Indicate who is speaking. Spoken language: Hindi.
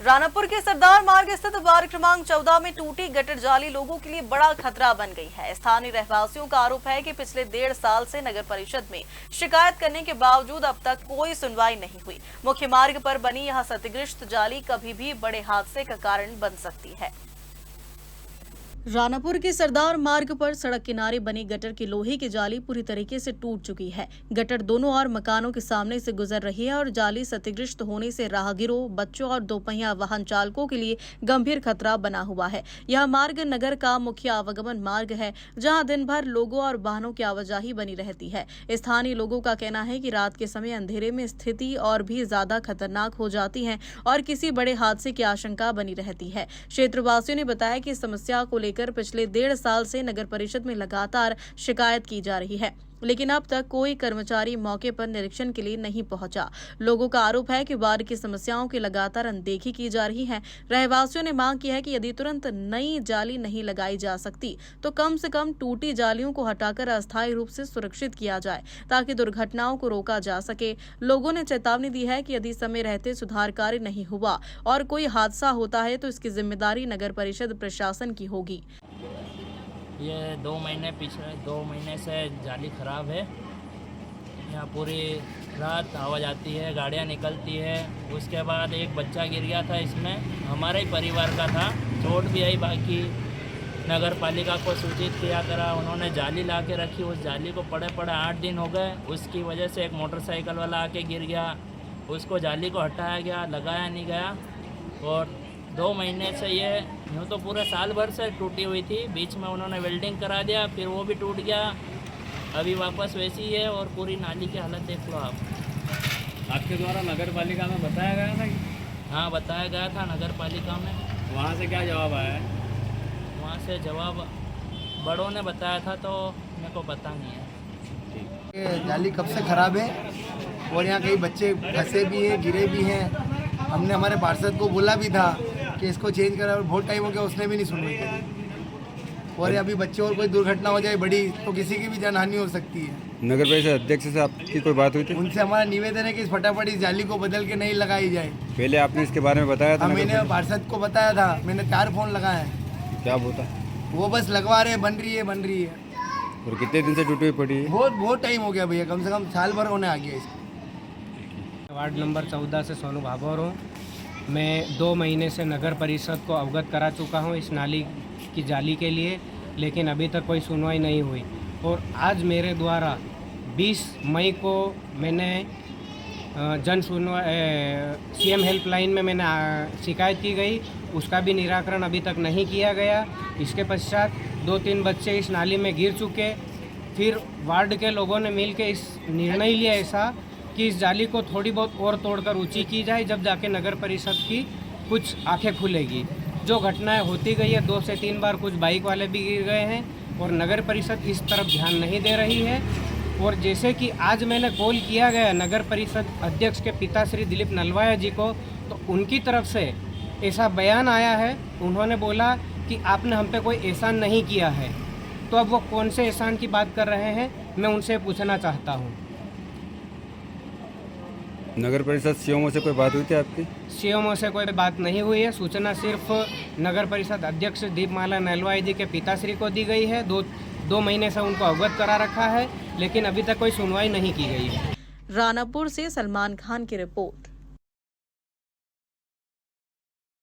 Speaker 1: रानापुर के सरदार मार्ग स्थित वार्ड क्रमांक 14 में टूटी गटर जाली लोगों के लिए बड़ा खतरा बन गई है। स्थानीय रहवासियों का आरोप है कि पिछले 1.5 साल से नगर परिषद में शिकायत करने के बावजूद अब तक कोई सुनवाई नहीं हुई। मुख्य मार्ग पर बनी यह क्षतिग्रस्त जाली कभी भी बड़े हादसे का कारण बन सकती है। रानापुर के सरदार मार्ग पर सड़क किनारे बनी गटर की लोहे की जाली पूरी तरीके से टूट चुकी है। गटर दोनों ओर मकानों के सामने से गुजर रही है और जाली क्षतिग्रस्त होने से राहगीरों, बच्चों और दोपहिया वाहन चालकों के लिए गंभीर खतरा बना हुआ है। यह मार्ग नगर का मुख्य आवागमन मार्ग है, जहां दिन भर लोगों और वाहनों की आवाजाही बनी रहती है। स्थानीय लोगों का कहना है कि रात के समय अंधेरे में स्थिति और भी ज्यादा खतरनाक हो जाती है और किसी बड़े हादसे की आशंका बनी रहती है। क्षेत्रवासियों ने बताया कि समस्या को लेकर पिछले 1.5 साल से नगर परिषद में लगातार शिकायत की जा रही है, लेकिन अब तक कोई कर्मचारी मौके पर निरीक्षण के लिए नहीं पहुंचा। लोगों का आरोप है कि वार्ड की समस्याओं की लगातार अनदेखी की जा रही है। रहवासियों ने मांग की है कि यदि तुरंत नई जाली नहीं लगाई जा सकती तो कम से कम टूटी जालियों को हटाकर अस्थायी रूप से सुरक्षित किया जाए ताकि दुर्घटनाओं को रोका जा सके। लोगों ने चेतावनी दी है कि यदि समय रहते सुधार कार्य नहीं हुआ और कोई हादसा होता है तो इसकी जिम्मेदारी नगर परिषद प्रशासन की होगी।
Speaker 2: ये 2 महीने पिछले 2 महीने से जाली ख़राब है। यहाँ पूरी रात आवाज़ आती है, गाड़ियाँ निकलती है। उसके बाद एक बच्चा गिर गया था, इसमें हमारे ही परिवार का था, चोट भी आई। बाकी नगर पालिका को सूचित किया करा, उन्होंने जाली ला के रखी। उस जाली को पड़े 8 दिन हो गए। उसकी वजह से एक मोटरसाइकिल वाला आके गिर गया, उसको जाली को हटाया गया, लगाया नहीं गया। और 2 महीने से ये यूँ तो पूरे साल भर से टूटी हुई थी। बीच में उन्होंने वेल्डिंग करा दिया, फिर वो भी टूट गया, अभी वापस वैसी ही है। और पूरी नाली की हालत देख लो आप।
Speaker 3: आपके द्वारा नगर पालिका में बताया गया था?
Speaker 2: हाँ, बताया गया था नगर पालिका में।
Speaker 3: वहाँ से क्या जवाब आया है?
Speaker 2: वहाँ से जवाब बड़ों ने बताया था, तो मेरे को पता नहीं है।
Speaker 4: ये जाली कब से ख़राब है और यहाँ कई बच्चे फंसे भी हैं, गिरे भी हैं। हमने हमारे पार्षद को बोला भी था कि इसको चेंज करा, और बहुत टाइम हो गया, उसने भी नहीं सुनवाई करी। और अभी बच्चे और कोई दुर्घटना हो जाए बड़ी तो किसी की भी जानहानि हो सकती है।
Speaker 5: नगर परिषद अध्यक्ष से आपकी कोई बात हुई थी?
Speaker 4: उनसे हमारा निवेदन है कि इस फटाफट इस जाली को बदल के नहीं लगाई जाए।
Speaker 5: पहले आपने इसके बारे में बताया था?
Speaker 4: मैंने पार्षद को बताया था, मैंने 4 फोन लगाए हैं।
Speaker 5: क्या बोला?
Speaker 4: वो बस लगवा रहे, बन रही है।
Speaker 5: और कितने दिन से टूटी हुई पड़ी है?
Speaker 4: बहुत टाइम हो गया भैया, कम से कम साल भर होने आ गया इसको।
Speaker 6: वार्ड नंबर 14 से सोनू भाभोर हूँ। मैं 2 महीने से नगर परिषद को अवगत करा चुका हूँ इस नाली की जाली के लिए, लेकिन अभी तक कोई सुनवाई नहीं हुई। और आज मेरे द्वारा 20 मई को मैंने CM हेल्पलाइन में मैंने शिकायत की गई, उसका भी निराकरण अभी तक नहीं किया गया। इसके पश्चात 2-3 बच्चे इस नाली में गिर चुके। फिर वार्ड के लोगों ने मिलकर इस निर्णय लिया ऐसा कि इस जाली को थोड़ी बहुत और तोड़कर ऊंची की जाए, जब जाके नगर परिषद की कुछ आंखें खुलेगी। जो घटनाएं होती गई है, 2 से 3 बार कुछ बाइक वाले भी गिर गए हैं और नगर परिषद इस तरफ ध्यान नहीं दे रही है। और जैसे कि आज मैंने कॉल किया गया नगर परिषद अध्यक्ष के पिता श्री दिलीप नलवाया जी को, तो उनकी तरफ से ऐसा बयान आया है। उन्होंने बोला कि आपने हम पे कोई एहसान नहीं किया है। तो अब वो कौन से एहसान की बात कर रहे हैं, मैं उनसे पूछना चाहता हूँ।
Speaker 5: नगर परिषद CMO से कोई बात हुई थी आपकी?
Speaker 6: CMO से कोई बात नहीं हुई है। सूचना सिर्फ नगर परिषद अध्यक्ष दीपमाला नलवाई जी के पिताश्री को दी गई है। 2 महीने से उनको अवगत करा रखा है, लेकिन अभी तक कोई सुनवाई नहीं की गई है।
Speaker 1: रानापुर से सलमान खान की रिपोर्ट।